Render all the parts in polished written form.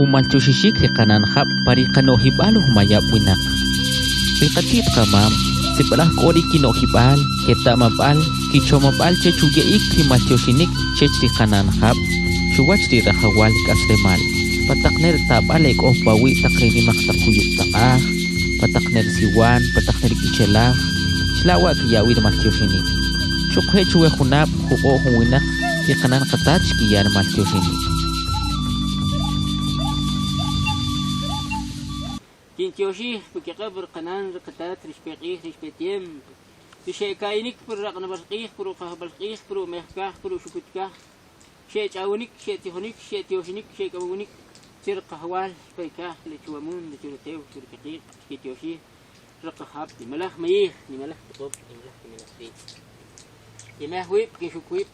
Umaltu shishik di kanan hap pari kano hibalo humayap winak. Rikatit kamam, sipalah kori kino hibal, kita mabal, kicho mabal cecuge ikri maltu shinik cech di kanan hap, cuwach di rahawal kaslemal. Patakner tabalek of bawi takrini maktakuyuk takah, patakner siwan, patakner kicelah, selawa kiyawi maltu shinik. Cukhe cuwe hunap, huko huwinak, di kanan katach kiyan maltu shinik. كينتيوشي بكقبر قنان ركتات رشبيقيه رشبيتيم بشيء كاينك برقنا برقيه برو قهبلقيه برو مهكاه برو شكوتكاه شيء تعاونك شيء تهونك شيء تيوشنك شيء كونك سير قهوال بيكاه لتوامون لتورتيو شركيق كينتيوشي رقهاب لملح ميه لملح تطوب لملح كملحين يماه ويب كيشوك ويب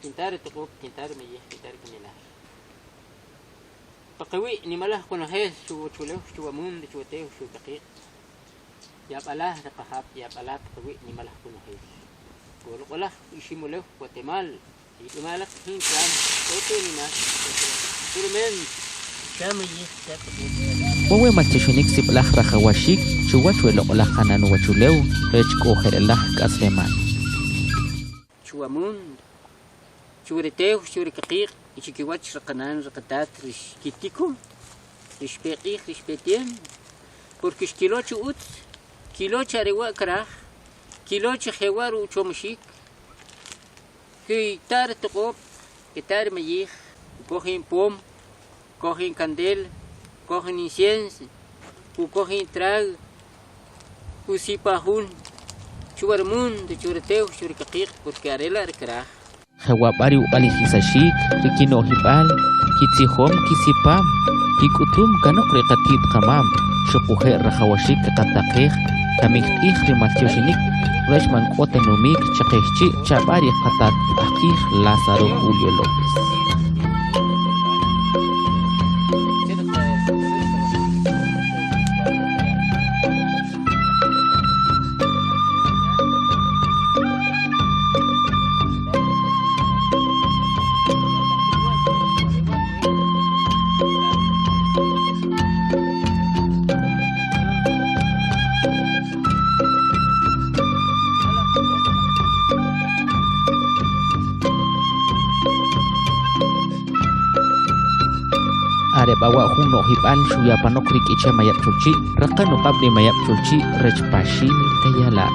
كنتار تطوب كنتار ميه كنتار كملح تقوي نمله كنا هي شو تشوله شو مون شو تيه شو دقيق يا بلا رقحاب يا بلا تقوي نمله كنا هي قوله يشيمله وتمال يمالك هين كان توتينا كلمن كامي Wawe machishinik sipalah rahawashik cuwach weloqlah kanan wachulew rech koherelah kasleman. شو مون شو رتيه شو دقيق يشكيواتش رقنان رقتات رش كيتيكو رش بيقيخ رش بيتين porque كيلو تشوت كيلو تشاريوا كراخ كيلو تشخيوار وشومشيك كي تار تقوب كتار ميخ كوخين بوم كوخين كانديل كوخين انسينس وكوخين تراغ وسيباهون شوارمون دشورتيو شوركقيق porque arela كراخ Hawabari ubali hisashik, rikino hibal, kitsihom kisipam, kikutum kanok rekatit kamam, shukuhe rahawashik katakeh, kamik ihri matiyoshinik, reshman kote numik, chakehchi, chabari katat akih Lázaro Julio López. Are bawa huno hibal shuya panok rik icha mayap cuci, rekan nukab di mayap cuci rejpashin kayala.